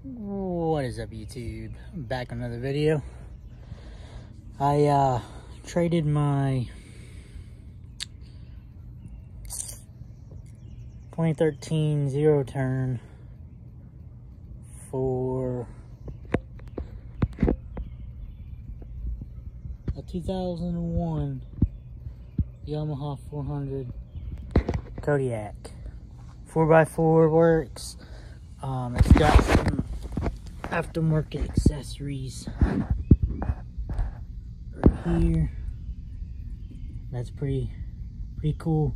What is up, YouTube? I'm back on another video. I traded my 2013 zero turn for a 2001 Yamaha 400 Kodiak. 4x4 works. It's got some aftermarket accessories right here. That's pretty cool.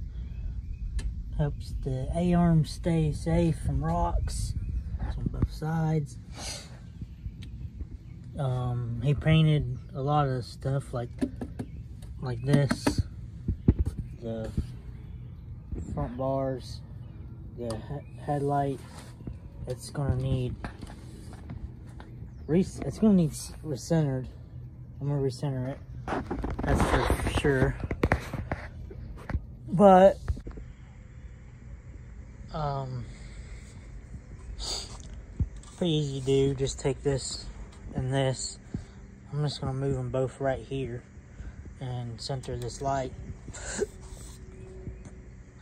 Helps the A-arm stay safe from rocks. It's on both sides. He painted a lot of stuff like this. The front bars, the headlight. It's gonna need recentered. I'm gonna recenter it. That's for sure. But pretty easy to do. Just take this and this. I'm just gonna move them both right here and center this light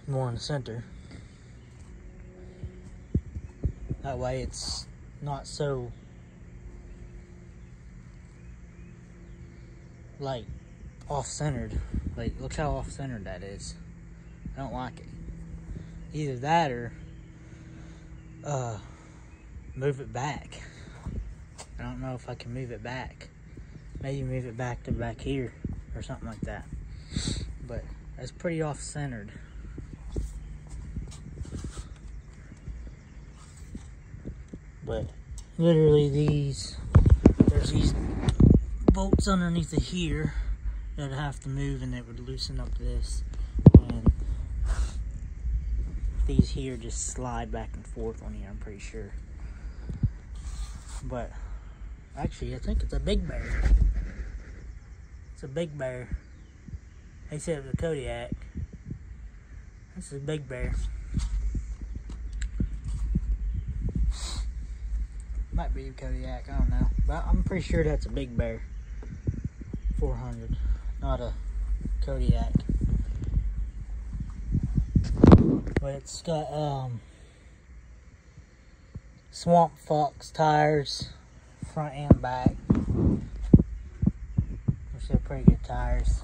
more in the center. That way it's not so like off-centered. Like, look how off-centered that is. I don't like it. Either that or move it back. I don't know if I can move it back. Maybe move it back to back here or something like that. But that's pretty off-centered. But literally there's these bolts underneath of here that I have to move, and it would loosen up this. And these here just slide back and forth on here, I'm pretty sure. But actually, I think it's a Big Bear. It's a Big Bear. They said it was a Kodiak. This is a Big Bear. Might be a Kodiak, I don't know. But I'm pretty sure that's a Big Bear 400, not a Kodiak. But it's got Swamp Fox tires, front and back. Which they're pretty good tires.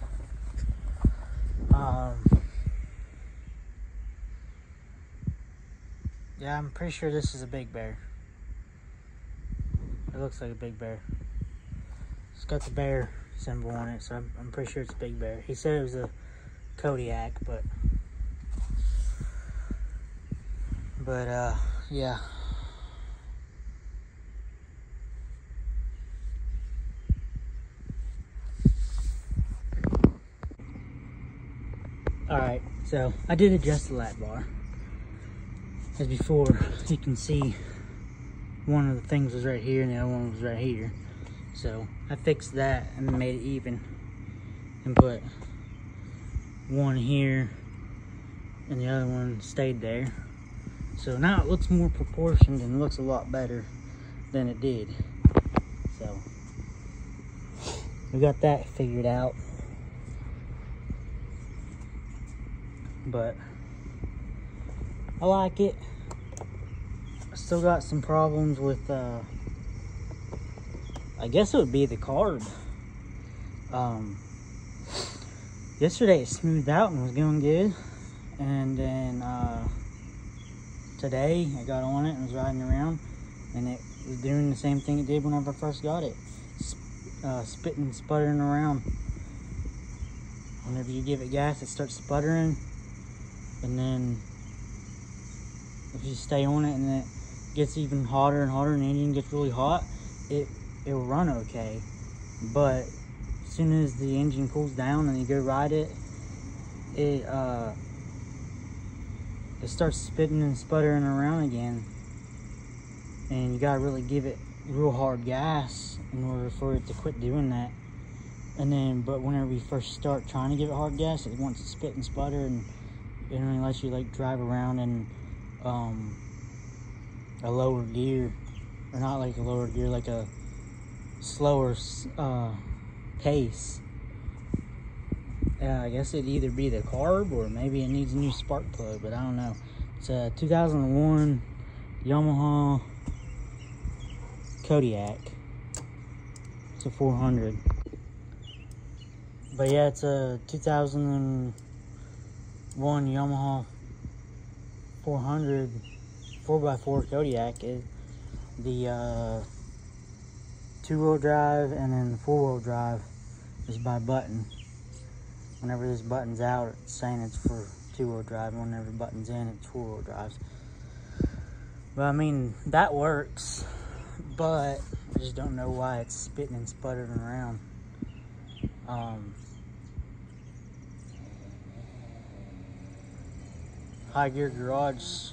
Yeah, I'm pretty sure this is a Big Bear. It looks like a Big Bear. It's got the bear symbol on it, so I'm pretty sure it's a Big Bear. He said it was a Kodiak, but yeah. Alright, so I did adjust the lap bar. As before, you can see one of the things was right here and the other one was right here. So I fixed that and made it even and put one here and the other one stayed there. So now it looks more proportioned and looks a lot better than it did. So we got that figured out. But I like it. I still got some problems with I guess it would be the carb. Yesterday it smoothed out and was going good, and then today I got on it and was riding around, and it was doing the same thing it did whenever I first got it. Spitting and sputtering around. Whenever you give it gas, it starts sputtering, and then if you stay on it and then it gets even hotter and hotter and the engine gets really hot, it'll run okay. But as soon as the engine cools down and you go ride it, it starts spitting and sputtering around again. And you gotta really give it real hard gas in order for it to quit doing that. And then, but whenever you first start trying to give it hard gas, it wants to spit and sputter, and it only lets you like drive around in a lower gear or not like a lower gear, like a slower pace. I guess it'd either be the carb or maybe it needs a new spark plug, but I don't know. It's a 2001 Yamaha Kodiak. It's a 400. But yeah, it's a 2001 Yamaha 400 4x4 Kodiak. The 2-wheel drive and then the 4-wheel drive is by button. Whenever this button's out, it's saying it's for 2-wheel drive. Whenever the button's in, it's 4-wheel drives. But I mean, that works, but I just don't know why it's spitting and sputtering around. High Gear Garage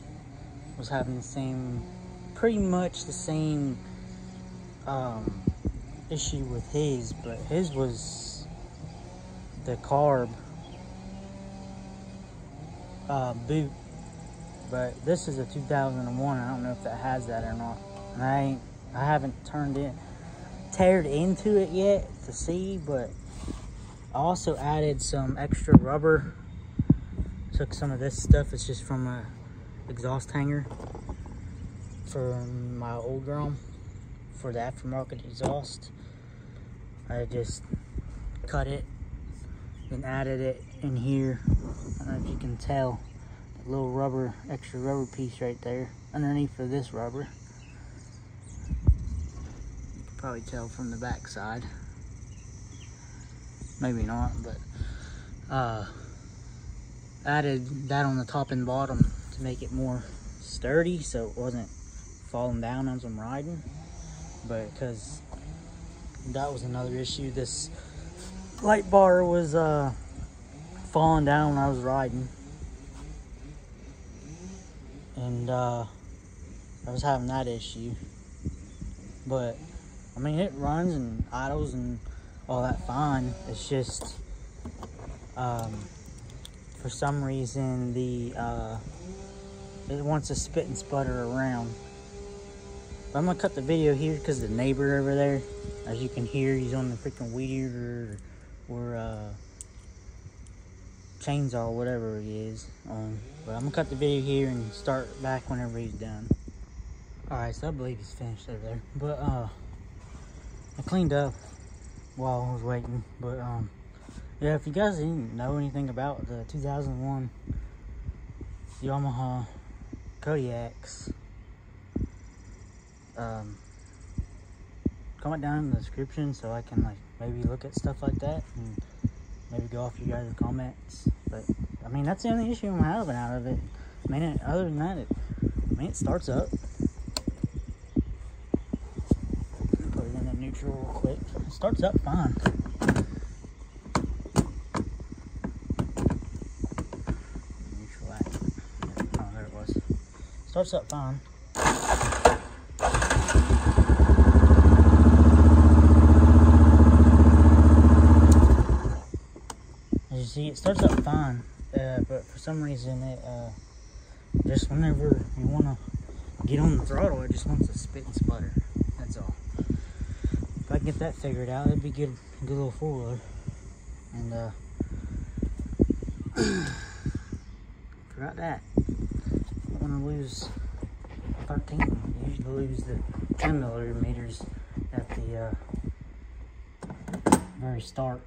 was having the same, pretty much the same issue with his, but his was the carb boot. But this is a 2001. I don't know if that has that or not. And I haven't teared into it yet to see, but I also added some extra rubber. Took some of this stuff. It's just from a exhaust hanger from my old drum for the aftermarket exhaust. I just cut it and added it in here. I don't know if you can tell, that little extra rubber piece right there underneath of this rubber. You can probably tell from the back side. Maybe not, but added that on the top and bottom to make it more sturdy so it wasn't falling down as I'm riding. But because that was another issue, this light bar was falling down when I was riding, and I was having that issue. But I mean, it runs and idles and all that fine. It's just for some reason it wants to spit and sputter around. But I'm gonna cut the video here because the neighbor over there, as you can hear, he's on the freaking weed eater or chainsaw, whatever he is on. But I'm gonna cut the video here and start back whenever he's done. Alright, so I believe he's finished over there. But I cleaned up while I was waiting. But yeah, if you guys didn't know anything about the 2001 Yamaha Kodiaks, comment down in the description so I can like maybe look at stuff like that and maybe go off you guys' comments. But I mean, that's the only issue I'm having out of it. I mean, other than that, it starts up. Put it in the neutral real quick. It starts up fine. Neutral act. Oh, there it was. Starts up fine. See, it starts up fine, but for some reason it just whenever you want to get on the throttle, it just wants to spit and sputter. That's all. If I can get that figured out, it'd be good little four-wheeler. And forgot that. I don't want to lose 13. You usually lose the 10 millimeters at the very start.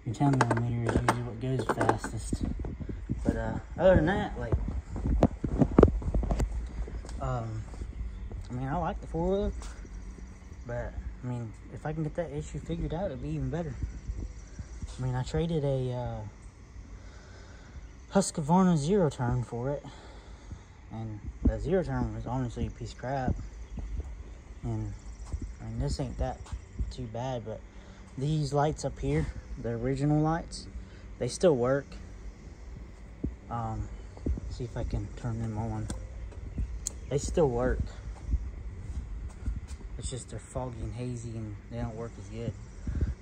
Your 10 millimeter is usually what goes fastest. But other than that, like, I mean, I like the 4-wheeler, but I mean, if I can get that issue figured out, it'd be even better. I mean, I traded a Husqvarna zero turn for it, and that zero turn was honestly a piece of crap. And I mean, this ain't that too bad, but these lights up here, the original lights, they still work. See if I can turn them on. They still work. It's just they're foggy and hazy and they don't work as good.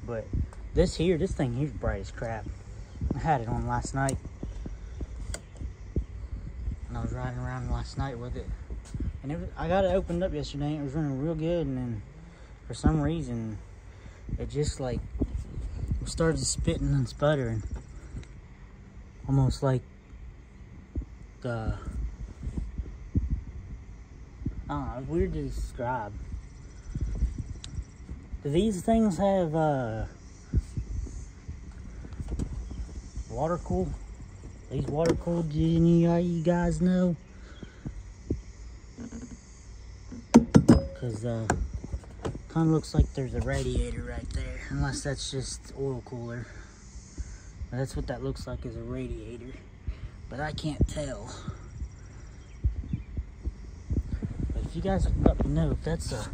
But this thing here's bright as crap. I had it on last night, and I was riding around last night with it, and And I got it opened up yesterday, and it was running real good, and then for some reason it just like started spitting and sputtering, almost like I don't know, it's weird to describe. Do these things have water cooled? These water cooled, do any of you guys know? Because kind of looks like there's a radiator right there, unless that's just oil cooler. But that's what that looks like, is a radiator, but I can't tell. But if you guys can let me know if that's a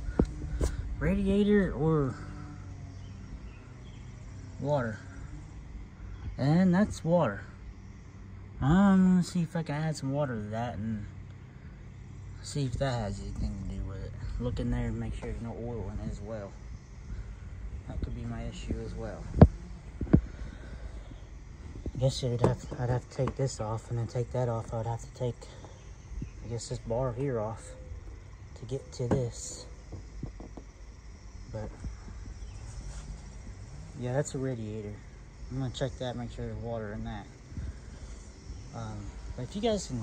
radiator or water. And that's water. I'm gonna see if I can add some water to that and see if that has anything to do with it. Look in there and make sure there's no oil in it as well. That could be my issue as well. I guess I'd have to take this off, and then take that off. I'd have to take, I guess, this bar here off to get to this. But yeah, that's a radiator. I'm gonna check that, make sure there's water in that. But if you guys can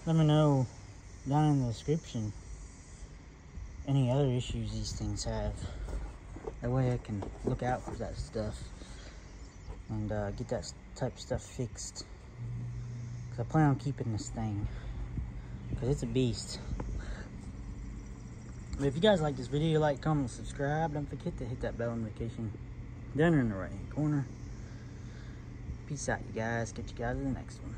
let me know down in the description any other issues these things have. That way I can look out for that stuff and get that type of stuff fixed. Because I plan on keeping this thing, because it's a beast. But if you guys like this video, like, comment, subscribe. Don't forget to hit that bell notification down in the right hand corner. Peace out, you guys. Catch you guys in the next one.